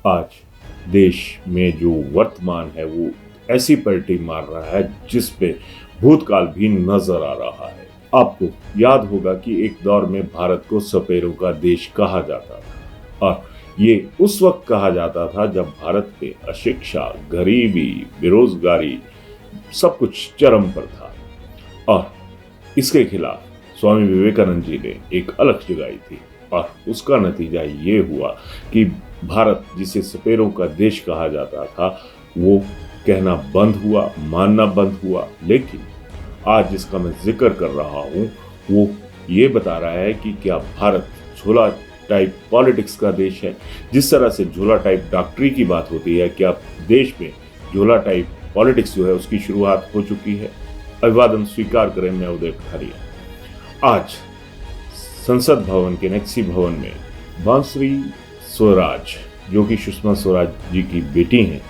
आज देश में जो वर्तमान है वो ऐसी पलटी मार रहा है जिस पे भूतकाल भी नजर आ रहा है। आपको याद होगा कि एक दौर में भारत को सपेरों का देश कहा जाता था और ये उस वक्त कहा जाता था जब भारत में अशिक्षा, गरीबी, बेरोजगारी सब कुछ चरम पर था और इसके खिलाफ स्वामी विवेकानंद जी ने एक अलग जगाई थी और उसका नतीजा ये हुआ कि भारत जिसे सपेरों का देश कहा जाता था वो कहना बंद हुआ, मानना बंद हुआ। लेकिन आज जिसका मैं जिक्र कर रहा हूँ वो ये बता रहा है कि क्या भारत झोला टाइप पॉलिटिक्स का देश है। जिस तरह से झोला टाइप डॉक्टरी की बात होती है, क्या देश में झोला टाइप पॉलिटिक्स जो है उसकी शुरुआत हो चुकी है। अभिवादन स्वीकार करें, मैं उदय पठारिया। आज संसद भवन के नेक्सी भवन में बांसुरी स्वराज जो कि सुषमा स्वराज जी की बेटी हैं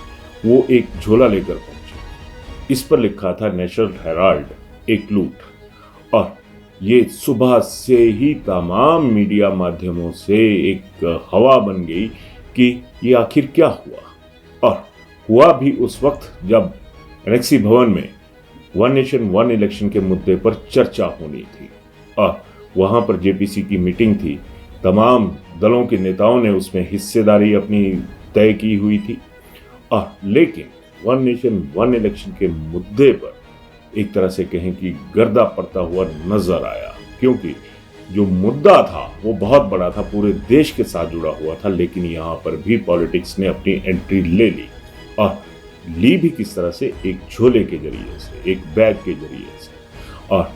वो एक झोला लेकर पहुंची। इस पर लिखा था नेशनल हेराल्ड एक लूट और ये सुबह से ही तमाम मीडिया माध्यमों से एक हवा बन गई कि ये आखिर क्या हुआ। और हुआ भी उस वक्त जब नेक्सी भवन में वन नेशन वन इलेक्शन के मुद्दे पर चर्चा होनी थी और वहां पर जेपीसी की मीटिंग थी। तमाम दलों के नेताओं ने उसमें हिस्सेदारी अपनी तय की हुई थी और लेकिन वन नेशन वन इलेक्शन के मुद्दे पर एक तरह से कहें कि गर्दा पड़ता हुआ नजर आया, क्योंकि जो मुद्दा था वो बहुत बड़ा था, पूरे देश के साथ जुड़ा हुआ था। लेकिन यहाँ पर भी पॉलिटिक्स ने अपनी एंट्री ले ली और ली भी किस तरह से, एक झोले के जरिए से, एक बैग के जरिए से। और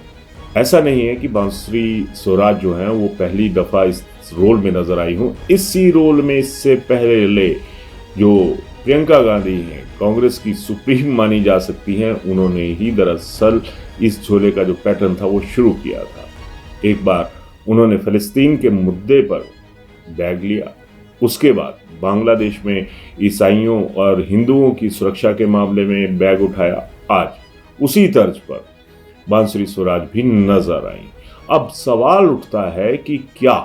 ऐसा नहीं है कि बांसुरी स्वराज जो है वो पहली दफा इस रोल में नजर आई हूँ। इसी रोल में इससे पहले जो प्रियंका गांधी हैं, कांग्रेस की सुप्रीम मानी जा सकती हैं, उन्होंने ही दरअसल इस झोले का जो पैटर्न था वो शुरू किया था। एक बार उन्होंने फिलिस्तीन के मुद्दे पर बैग लिया, उसके बाद बांग्लादेश में ईसाइयों और हिंदुओं की सुरक्षा के मामले में बैग उठाया। आज उसी तर्ज पर बांसुरी स्वराज भी नजर आई। अब सवाल उठता है कि क्या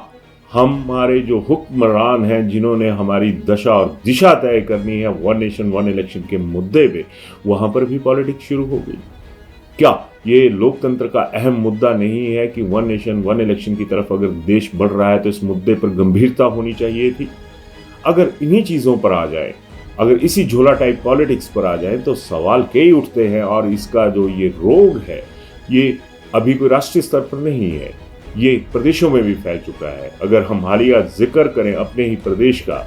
हमारे जो हुक्मरान हैं जिन्होंने हमारी दशा और दिशा तय करनी है वन नेशन वन इलेक्शन के मुद्दे पे, वहां पर भी पॉलिटिक्स शुरू हो गई। क्या ये लोकतंत्र का अहम मुद्दा नहीं है कि वन नेशन वन इलेक्शन की तरफ अगर देश बढ़ रहा है तो इस मुद्दे पर गंभीरता होनी चाहिए थी। अगर इन्हीं चीजों पर आ जाए, अगर इसी झोला टाइप पॉलिटिक्स पर आ जाए तो सवाल कई उठते हैं। और इसका जो ये रोग है ये अभी कोई राष्ट्रीय स्तर पर नहीं है, ये प्रदेशों में भी फैल चुका है। अगर हम हालिया जिक्र करें अपने ही प्रदेश का,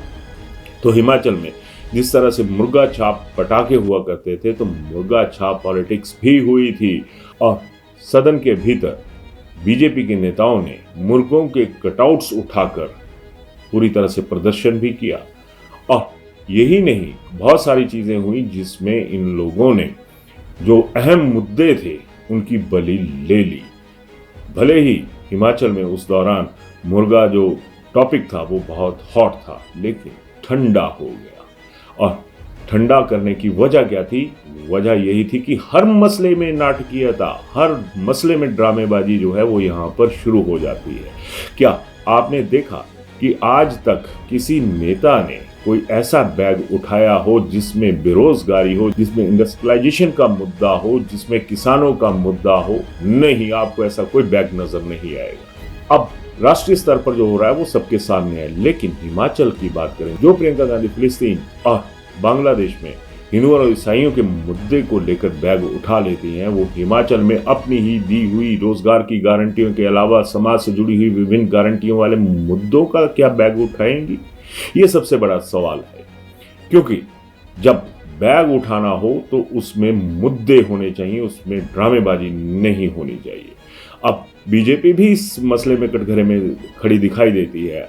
तो हिमाचल में जिस तरह से मुर्गा छाप पटाखे हुआ करते थे तो मुर्गा छाप पॉलिटिक्स भी हुई थी और सदन के भीतर बीजेपी के नेताओं ने मुर्गों के कटआउट्स उठाकर पूरी तरह से प्रदर्शन भी किया। और यही नहीं, बहुत सारी चीजें हुई जिसमें इन लोगों ने जो अहम मुद्दे थे उनकी बलि ले ली। भले ही हिमाचल में उस दौरान मुर्गा जो टॉपिक था वो बहुत हॉट था, लेकिन ठंडा हो गया। और ठंडा करने की वजह क्या थी? वजह यही थी कि हर मसले में नाटकीयता, हर मसले में ड्रामेबाजी जो है वो यहाँ पर शुरू हो जाती है। क्या आपने देखा कि आज तक किसी नेता ने कोई ऐसा बैग उठाया हो जिसमें बेरोजगारी हो, जिसमें इंडस्ट्रियलाइजेशन का मुद्दा हो, जिसमें किसानों का मुद्दा हो? नहीं, आपको ऐसा कोई बैग नजर नहीं आएगा। अब राष्ट्रीय स्तर पर जो हो रहा है वो सबके सामने है, लेकिन हिमाचल की बात करें, जो प्रियंका गांधी फिलिस्तीन और बांग्लादेश में हिंदुओं और ईसाइयों के मुद्दे को लेकर बैग उठा लेती हैं, वो हिमाचल में अपनी ही दी हुई रोजगार की गारंटियों के अलावा समाज से जुड़ी हुई विभिन्न गारंटियों वाले मुद्दों का क्या बैग उठाएंगी? ये सबसे बड़ा सवाल है। क्योंकि जब बैग उठाना हो तो उसमें मुद्दे होने चाहिए, उसमें ड्रामेबाजी नहीं होनी चाहिए। अब बीजेपी भी इस मसले में कटघरे में खड़ी दिखाई देती है।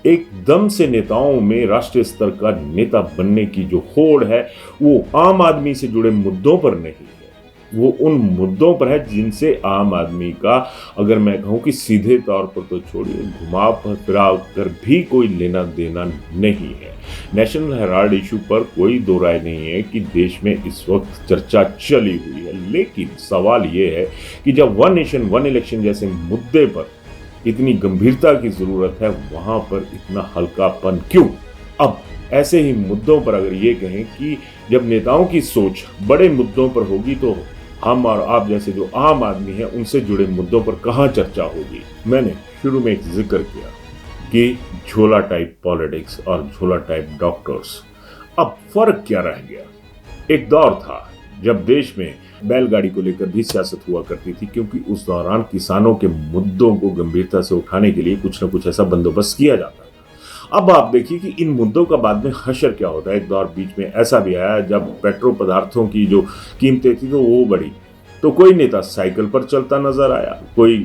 एकदम से नेताओं में राष्ट्रीय स्तर का नेता बनने की जो होड़ है वो आम आदमी से जुड़े मुद्दों पर नहीं है, वो उन मुद्दों पर है जिनसे आम आदमी का, अगर मैं कहूं कि सीधे तौर पर तो छोड़िए, घुमा फिरा कर भी कोई लेना देना नहीं है। नेशनल हेराल्ड इशू पर कोई दो राय नहीं है कि देश में इस वक्त चर्चा चली हुई है, लेकिन सवाल ये है कि जब वन नेशन वन इलेक्शन जैसे मुद्दे पर इतनी गंभीरता की जरूरत है, वहां पर इतना हल्कापन क्यों? अब ऐसे ही मुद्दों पर अगर ये कहें कि जब नेताओं की सोच बड़े मुद्दों पर होगी तो हम और आप जैसे जो आम आदमी हैं उनसे जुड़े मुद्दों पर कहाँ चर्चा होगी। मैंने शुरू में एक जिक्र किया कि झोला टाइप पॉलिटिक्स और झोला टाइप डॉक्टर्स, अब फर्क क्या रह गया। एक दौर था जब देश में बैलगाड़ी को लेकर भी सियासत हुआ करती थी, क्योंकि उस दौरान किसानों के मुद्दों को गंभीरता से उठाने के लिए कुछ न कुछ ऐसा बंदोबस्त किया जाता था। अब आप देखिए कि इन मुद्दों का बाद में हशर क्या होता है। एक दौर बीच में ऐसा भी आया जब पेट्रोल पदार्थों की जो कीमतें थी तो वो बढ़ी, तो कोई नेता साइकिल पर चलता नजर आया, कोई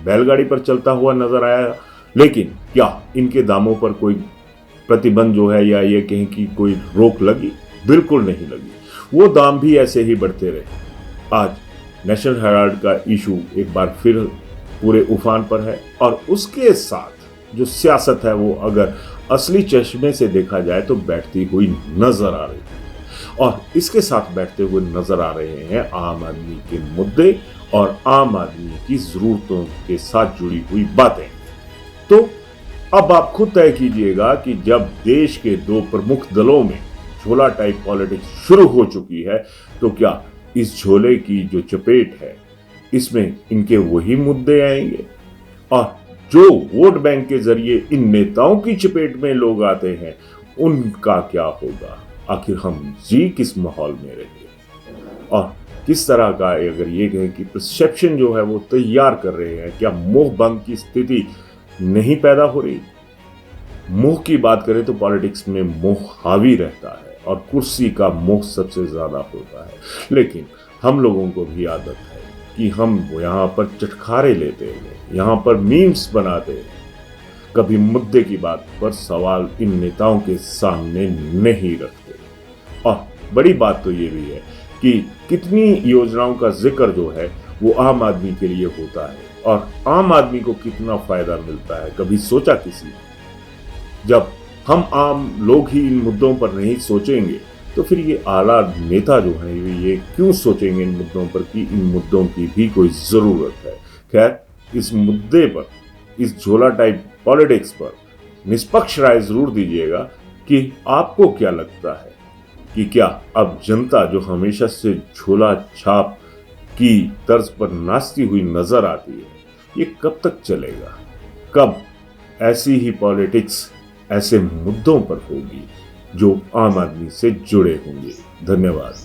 बैलगाड़ी पर चलता हुआ नजर आया, लेकिन क्या इनके दामों पर कोई प्रतिबंध जो है या ये कहें कि कोई रोक लगी? बिल्कुल नहीं लगी। वो दाम भी ऐसे ही बढ़ते रहे। आज नेशनल हेराल्ड का इशू एक बार फिर पूरे उफान पर है, और उसके साथ जो सियासत है वो अगर असली चश्मे से देखा जाए तो बैठती हुई नजर आ रही है। और इसके साथ बैठते हुए नजर आ रहे हैं आम आदमी के मुद्दे और आम आदमी की जरूरतों के साथ जुड़ी हुई बातें। तो अब आप खुद तय कीजिएगा कि जब देश के दो प्रमुख दलों में झोला टाइप पॉलिटिक्स शुरू हो चुकी है तो क्या इस झोले की जो चपेट है इसमें इनके वही मुद्दे आएंगे, और जो वोट बैंक के जरिए इन नेताओं की चपेट में लोग आते हैं उनका क्या होगा? आखिर हम जी किस माहौल में रहेंगे और किस तरह का अगर ये कहें कि परसेप्शन जो है वो तैयार कर रहे हैं, क्या मोह भंग की स्थिति नहीं पैदा हो रही? मोह की बात करें तो पॉलिटिक्स में मोह हावी रहता है और कुर्सी का मोह सबसे ज्यादा होता है, लेकिन हम लोगों को भी आदत है कि हम यहाँ पर चटखारे लेते हैं, यहाँ पर मीम्स बनाते हैं, कभी मुद्दे की बात पर सवाल इन नेताओं के सामने नहीं रखते। और बड़ी बात तो ये भी है कि कितनी योजनाओं का जिक्र जो है वो आम आदमी के लिए होता है और आम आदमी को कितना फायदा मिलता है, कभी सोचा किसी ने? जब हम आम लोग ही इन मुद्दों पर नहीं सोचेंगे तो फिर ये आला नेता जो हैं ये क्यों सोचेंगे इन मुद्दों पर कि इन मुद्दों की भी कोई ज़रूरत है। खैर, इस मुद्दे पर, इस झोला टाइप पॉलिटिक्स पर निष्पक्ष राय जरूर दीजिएगा कि आपको क्या लगता है कि क्या अब जनता जो हमेशा से झोला छाप की तर्ज पर नाचती हुई नजर आती है, ये कब तक चलेगा? कब ऐसी ही पॉलिटिक्स ऐसे मुद्दों पर होगी जो आम आदमी से जुड़े होंगे? धन्यवाद।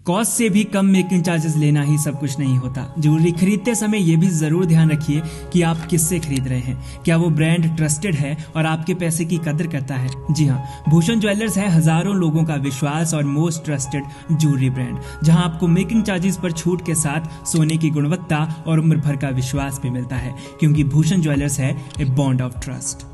कॉस्ट से भी कम मेकिंग चार्जेस लेना ही सब कुछ नहीं होता। ज्वेलरी खरीदते समय ये भी जरूर ध्यान रखिए कि आप किससे खरीद रहे हैं, क्या वो ब्रांड ट्रस्टेड है और आपके पैसे की कदर करता है। जी हाँ, भूषण ज्वेलर्स है हजारों लोगों का विश्वास और मोस्ट ट्रस्टेड ज्वेलरी ब्रांड, जहां आपको मेकिंग चार्जेस पर छूट के साथ सोने की गुणवत्ता और उम्र भर का विश्वास भी मिलता है, क्योंकि भूषण ज्वेलर्स है ए बॉन्ड ऑफ ट्रस्ट।